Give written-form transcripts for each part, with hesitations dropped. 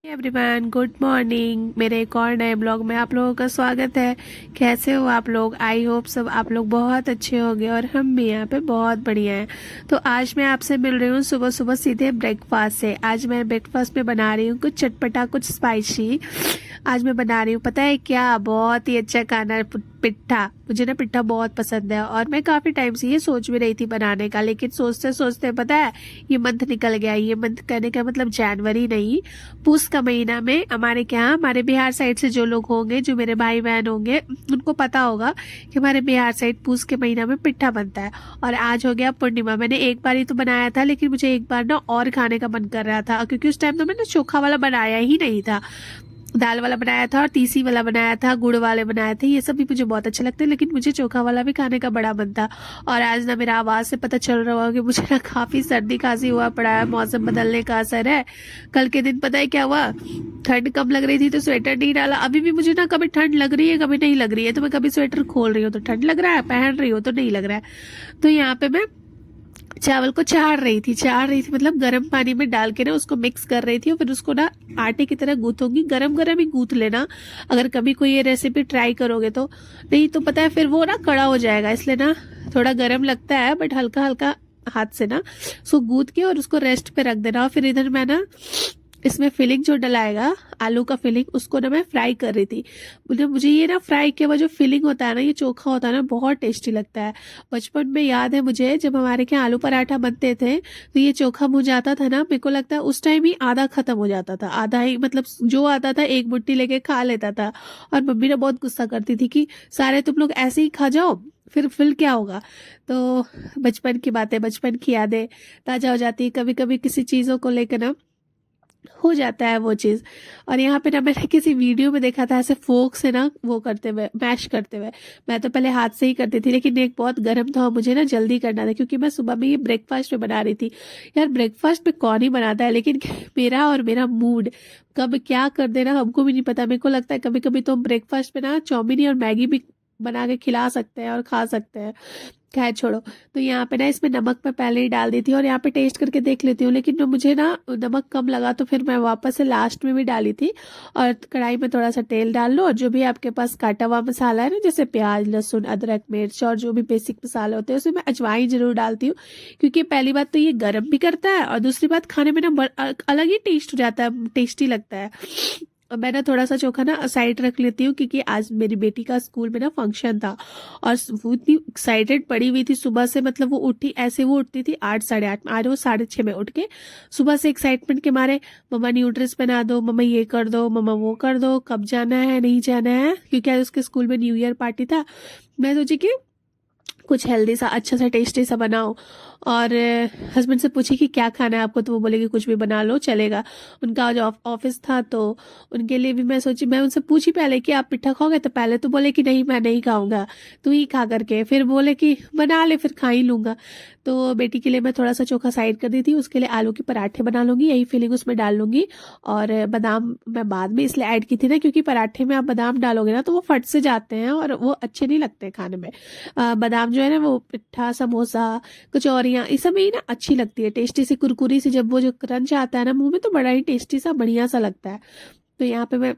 Everyone, good morning. मेरे एक और नए ब्लॉग में आप लोगों का स्वागत है। कैसे हो आप लोग? आई होप सब आप लोग बहुत अच्छे होंगे और हम भी यहाँ पे बहुत बढ़िया हैं। तो आज मैं आपसे मिल रही हूँ सुबह सुबह सीधे ब्रेकफास्ट से। आज मैं ब्रेकफास्ट में बना रही हूँ कुछ चटपटा, कुछ स्पाइसी। आज मैं बना रही हूँ, पता है क्या? बहुत ही अच्छा खाना, पिट्ठा। मुझे ना पिट्ठा बहुत पसंद है और मैं काफी टाइम से ये सोच भी रही थी बनाने का, लेकिन सोचते सोचते पता है ये मंथ निकल गया। ये मंथ कहने का मतलब जनवरी नहीं, पूस का महीना में हमारे क्या, हमारे बिहार साइड से जो लोग होंगे, जो मेरे भाई बहन होंगे, उनको पता होगा कि हमारे बिहार साइड पूस के महीना में पिट्ठा बनता है। और आज हो गया पूर्णिमा। मैंने एक बार ही तो बनाया था, लेकिन मुझे एक बार ना और खाने का मन कर रहा था, क्योंकि उस टाइम तो मैंने चोखा वाला बनाया ही नहीं था। दाल वाला बनाया था और तीसी वाला बनाया था, गुड़ वाले बनाए थे। ये सब भी मुझे बहुत अच्छे लगते हैं, लेकिन मुझे चोखा वाला भी खाने का बड़ा मन था। और आज ना मेरा आवाज से पता चल रहा होगा कि मुझे ना काफी सर्दी खांसी हुआ पड़ा है। मौसम बदलने का असर है। कल के दिन पता है क्या हुआ? ठंड कम लग रही थी तो स्वेटर नहीं डाला। अभी भी मुझे ना कभी ठंड लग रही है, कभी नहीं लग रही है। तो मैं कभी स्वेटर खोल रही हूँ तो ठंड लग रहा है, पहन रही हूँ तो नहीं लग रहा है। तो यहाँ पे मैं चावल को चाड़ रही थी मतलब गर्म पानी में डाल के ना उसको मिक्स कर रही थी, और फिर उसको ना आटे की तरह गूंथूंगी। गरम गरम ही गूंथ लेना अगर कभी कोई ये रेसिपी ट्राई करोगे तो। नहीं तो पता है फिर वो ना कड़ा हो जाएगा, इसलिए ना थोड़ा गरम लगता है, बट हल्का हल्का हाथ से ना उसको गूंथ के और उसको रेस्ट पे रख देना। और फिर इधर मैं ना इसमें फिलिंग जो डलाएगा, आलू का फिलिंग, उसको ना मैं फ्राई कर रही थी। मुझे ये ना फ्राई के बाद जो फिलिंग होता है ना, ये चोखा होता है ना, बहुत टेस्टी लगता है। बचपन में याद है मुझे, जब हमारे यहाँ आलू पराठा बनते थे तो ये चोखा मुंह जाता था ना, मेरे को लगता है उस टाइम ही आधा खत्म हो जाता था। आधा ही मतलब जो आता था एक मुट्ठी लेके खा लेता था। और मम्मी ना बहुत गुस्सा करती थी कि सारे तुम लोग ऐसे ही खा जाओ, फिर क्या होगा। तो बचपन की बातें, बचपन की यादें ताजा हो जाती है। कभी कभी किसी चीजों को लेकर ना हो जाता है वो चीज। और यहाँ पे ना मैंने किसी वीडियो में देखा था ऐसे फोक से ना वो करते हुए, मैश करते हुए। मैं तो पहले हाथ से ही करती थी, लेकिन एक बहुत गर्म था और मुझे ना जल्दी करना था, क्योंकि मैं सुबह में ये ब्रेकफास्ट में बना रही थी। यार ब्रेकफास्ट में कौन ही बनाता है, लेकिन मेरा और मेरा मूड कब क्या कर देना हमको भी नहीं पता। मेरे को लगता है कभी कभी तो हम ब्रेकफास्ट में ना चाउमीन और मैगी भी बना के खिला सकते हैं और खा सकते हैं। खैर छोड़ो। तो यहाँ पे ना इसमें नमक मैं पहले ही डाल दी थी, और यहाँ पे टेस्ट करके देख लेती हूँ, लेकिन जो मुझे ना नमक कम लगा तो फिर मैं वापस से लास्ट में भी डाली थी। और कढ़ाई में थोड़ा सा तेल डाल लो, और जो भी आपके पास काटा हुआ मसाला है ना, जैसे प्याज, लहसुन, अदरक, मिर्च और जो भी बेसिक मसाले होते हैं, उसमें मैं अजवाइन जरूर डालती हूँ। क्योंकि पहली बात तो ये गर्म भी करता है, और दूसरी बात खाने में ना अलग ही टेस्ट हो जाता है, टेस्टी लगता है। और मैं ना थोड़ा सा चोखा ना साइड रख लेती हूँ, क्योंकि आज मेरी बेटी का स्कूल में ना फंक्शन था। और वो इतनी एक्साइटेड पड़ी हुई थी सुबह से, मतलब वो उठी ऐसे, वो उठती थी 8 साढ़े 8 में, आज वो 6:30 में उठ के सुबह से एक्साइटमेंट के मारे, मम्मा न्यू ड्रेस पहना दो, मम्मा ये कर दो, मम्मा वो कर दो, कब जाना है नहीं जाना है, क्योंकि आज उसके स्कूल में न्यू ईयर पार्टी था। मैं सोची कि कुछ हेल्दी सा, अच्छा सा, टेस्टी सा बनाओ। और हस्बैंड से पूछी कि क्या खाना है आपको, तो वो बोले कि कुछ भी बना लो चलेगा। उनका आज ऑफिस था, तो उनके लिए भी मैं सोची, मैं उनसे पूछी पहले कि आप पिट्ठा खाओगे, तो पहले तो बोले कि नहीं मैं नहीं खाऊंगा, तू ही खा करके। फिर बोले कि बना ले, फिर खा ही लूंगा। तो बेटी के लिए मैं थोड़ा सा चोखा साइड कर दी थी, उसके लिए आलू के पराठे बना लूंगी, यही फीलिंग उसमें डाल लूंगी। और बादाम मैं बाद में इसलिए ऐड की थी ना, क्योंकि पराठे में आप बादाम डालोगे ना तो वो फट से जाते हैं और वो अच्छे नहीं लगते खाने में। बादाम जो है ना, वो पिट्ठा, समोसा, कचौरियाँ, इस सब में ही ना अच्छी लगती है, टेस्टी सी कुरकुरी सी। जब वो जो क्रंच आता है ना मुंह में, तो बड़ा ही टेस्टी सा, बढ़िया सा लगता है। तो यहाँ पे मैं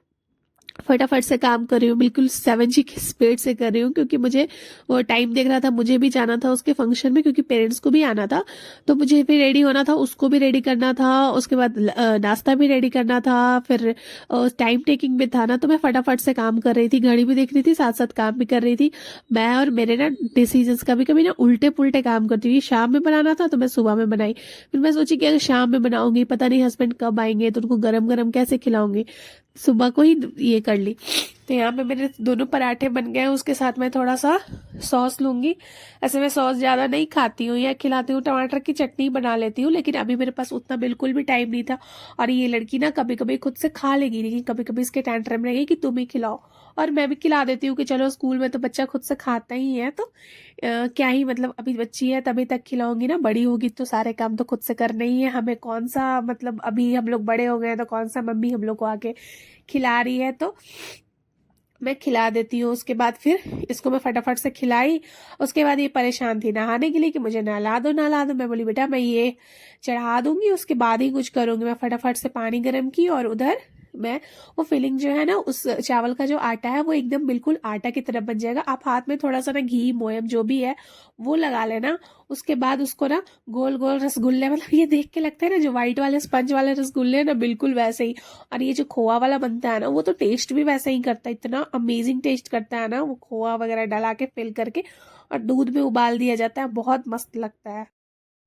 फटाफट से काम कर रही हूँ, बिल्कुल 7G की स्पीड से कर रही हूँ, क्योंकि मुझे वो टाइम देख रहा था, मुझे भी जाना था उसके फंक्शन में, क्योंकि पेरेंट्स को भी आना था। तो मुझे भी रेडी होना था, उसको भी रेडी करना था, उसके बाद नाश्ता भी रेडी करना था, फिर टाइम टेकिंग भी था ना। तो मैं फटाफट से काम कर रही थी, घड़ी भी देख रही थी, साथ साथ काम भी कर रही थी मैं। और मेरे ना डिसीजंस कभी कभी ना उल्टे पुल्टे काम करती थी। शाम में बनाना था तो मैं सुबह में बनाई। फिर मैं सोची कि अगर शाम में बनाऊंगी, पता नहीं हस्बैंड कब आएंगे, तो उनको गरम गरम कैसे खिलाऊंगी, सुबह को ही ये कर ली। तो यहाँ पे मेरे दोनों पराठे बन गए। उसके साथ मैं थोड़ा सा सॉस लूंगी। ऐसे मैं सॉस ज्यादा नहीं खाती हूँ या खिलाती हूँ, टमाटर की चटनी बना लेती हूँ, लेकिन अभी मेरे पास उतना बिल्कुल भी टाइम नहीं था। और ये लड़की ना कभी कभी खुद से खा लेगी, लेकिन कभी कभी इसके टैंट्रम रहेगी कि तुम ही खिलाओ। और मैं भी खिला देती हूँ कि चलो स्कूल में तो बच्चा खुद से खाता ही है, तो क्या ही मतलब, अभी बच्ची है तभी तक खिलाऊंगी ना, बड़ी होगी तो सारे काम तो खुद से करने ही है हमें। कौन सा मतलब, अभी हम लोग बड़े हो गए हैं तो कौन सा मम्मी हम लोग को आके खिला रही है, तो मैं खिला देती हूँ। उसके बाद फिर इसको मैं फटाफट से खिलाई। उसके बाद ये परेशान थी नहाने के लिए कि मुझे नहला दो नहला दो। मैं बोली बेटा मैं ये चढ़ा दूंगी, उसके बाद ही कुछ करूंगी। मैं फटाफट से पानी गर्म की और उधर में वो फिलिंग जो है ना, उस चावल का जो आटा है वो एकदम बिल्कुल आटा की तरह बन जाएगा। आप हाथ में थोड़ा सा ना घी मोयम जो भी है वो लगा लेना। उसके बाद उसको ना गोल गोल रसगुल्ले, मतलब ये देख के लगता है ना जो व्हाइट वाले स्पंज वाले रसगुल्ले है ना, बिल्कुल वैसे ही। और ये जो खोआ वाला बनता है ना, वो तो टेस्ट भी वैसे ही करता है, इतना अमेजिंग टेस्ट करता है ना वो, खोआ वगैरह डला के फिल करके और दूध में उबाल दिया जाता है, बहुत मस्त लगता है।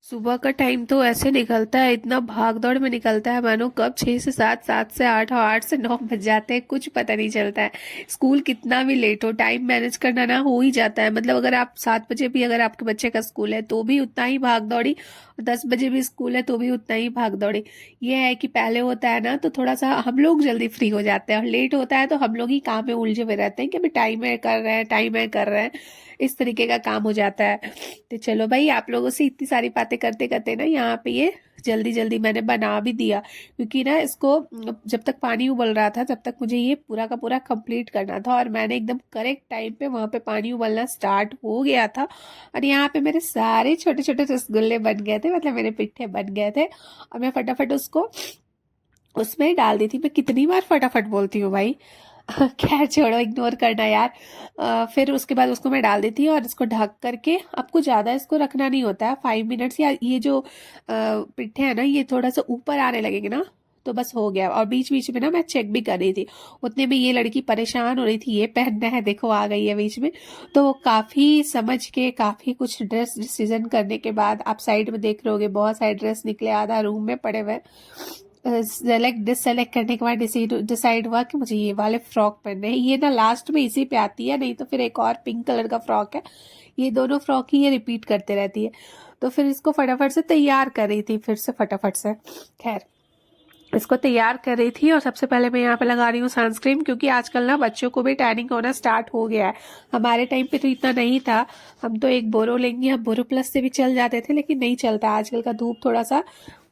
सुबह का टाइम तो ऐसे निकलता है, इतना भाग दौड़ में निकलता है मानो कब 6 से 7, 7 से 8 और 8 से 9 बज जाते हैं, कुछ पता नहीं चलता है। स्कूल कितना भी लेट हो, टाइम मैनेज करना ना हो ही जाता है। मतलब अगर आप 7 बजे भी अगर आपके बच्चे का स्कूल है तो भी उतना ही भाग दौड़ी, और 10 बजे भी स्कूल है तो भी उतना ही भाग दौड़ी। ये है कि पहले होता है ना तो थोड़ा सा हम लोग जल्दी फ्री हो जाते हैं, और लेट होता है तो हम लोग ही काम में उलझे हुए रहते हैं कि अभी टाइम है कर रहे हैं, टाइम है कर रहे हैं, इस तरीके का काम हो जाता है। तो चलो भाई, आप लोगों से इतनी सारी बातें करते करते ना यहाँ पे ये जल्दी जल्दी मैंने बना भी दिया, क्योंकि ना इसको जब तक पानी उबल रहा था तब तक मुझे ये पूरा का पूरा कंप्लीट करना था, और मैंने एकदम करेक्ट टाइम पे वहां पे पानी उबलना स्टार्ट हो गया था, और यहाँ पे मेरे सारे छोटे छोटे रसगुल्ले बन गए थे, मतलब मेरे पिट्ठे बन गए थे, और मैं फटाफट उसको उसमें डाल दी थी। मैं कितनी बार फटाफट बोलती हूँ भाई। खैर छोड़ो, इग्नोर करना यार। फिर उसके बाद उसको मैं डाल देती हूँ, और इसको ढक करके, आपको ज़्यादा इसको रखना नहीं होता है, 5 मिनट्स, या ये जो पिट्ठे हैं ना ये थोड़ा सा ऊपर आने लगेंगे ना तो बस हो गया। और बीच बीच में ना मैं चेक भी कर रही थी, उतने में ये लड़की परेशान हो रही थी, ये पहनना है, देखो आ गई है बीच में। तो वो काफ़ी समझ के, काफ़ी कुछ ड्रेस डिसीजन करने के बाद, आप साइड में देख रहे होगे बहुत सारे ड्रेस निकले, आधा रूम में पड़े हुए। सेलेक्ट डिससेलेक्ट करने के बाद डिसाइड हुआ कि मुझे ये वाले फ्रॉक पहनने हैं। ये ना लास्ट में इसी पे आती है, नहीं तो फिर एक और पिंक कलर का फ्रॉक है, ये दोनों फ्रॉक ही ये रिपीट करते रहती है। तो फिर इसको फटाफट से तैयार कर रही थी, फिर से फटाफट से। खैर, इसको तैयार कर रही थी, और सबसे पहले मैं यहाँ पे लगा रही हूँ सनस्क्रीन, क्योंकि आजकल ना बच्चों को भी टैनिंग होना स्टार्ट हो गया है। हमारे टाइम पे तो इतना नहीं था, हम तो एक बोरो लेंगे, हम बोरो प्लस से भी चल जाते थे, लेकिन नहीं चलता आजकल का, धूप थोड़ा सा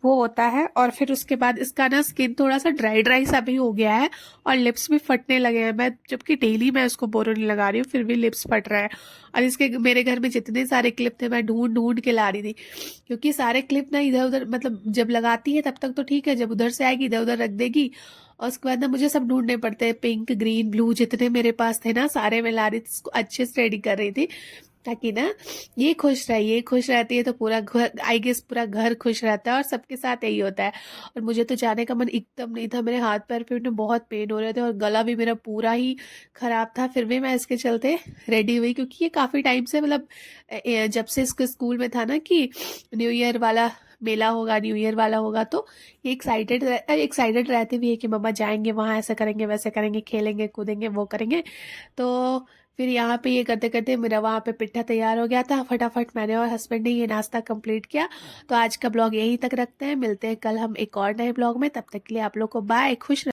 वो होता है। और फिर उसके बाद इसका ना स्किन थोड़ा सा ड्राई ड्राई सा भी हो गया है, और लिप्स भी फटने लगे हैं। मैं जबकि डेली मैं इसको बोरो नहीं लगा रही हूँ, फिर भी लिप्स फट रहा है। और इसके मेरे घर में जितने सारे क्लिप थे मैं ढूंढ ढूंढ के ला रही थी, क्योंकि सारे क्लिप ना इधर उधर, मतलब जब लगाती है तब तक तो ठीक है, जब उधर से आएगी इधर उधर रख देगी, और उसके बाद ना मुझे सब ढूंढने पड़ते हैं। पिंक, ग्रीन, ब्लू जितने मेरे पास थे ना सारे मैं ला रही थी, इसको अच्छे से रेडी कर रही थी, ताकि ना ये खुश रहे, ये खुश रहती है तो पूरा घर, आई गेस पूरा घर खुश रहता है, और सबके साथ यही होता है। और मुझे तो जाने का मन एकदम नहीं था, मेरे हाथ पैर पे बहुत पेन हो रहे थे, और गला भी मेरा पूरा ही खराब था, फिर भी मैं इसके चलते रेडी हुई, क्योंकि ये काफी टाइम से, मतलब जब से इसके स्कूल में था ना कि न्यू ईयर वाला मेला होगा, न्यू ईयर वाला होगा, तो ये एक्साइटेड रहते भी है कि मम्मा जाएंगे वहां, ऐसा करेंगे वैसे करेंगे, खेलेंगे कूदेंगे वो करेंगे। तो फिर यहाँ पे ये करते करते मेरा वहाँ पे पिट्ठा तैयार हो गया था, फटाफट मैंने और हस्बैंड ने ये नाश्ता कंप्लीट किया। तो आज का ब्लॉग यहीं तक रखते हैं, मिलते हैं कल हम एक और नए ब्लॉग में, तब तक के लिए आप लोग को बाय, खुश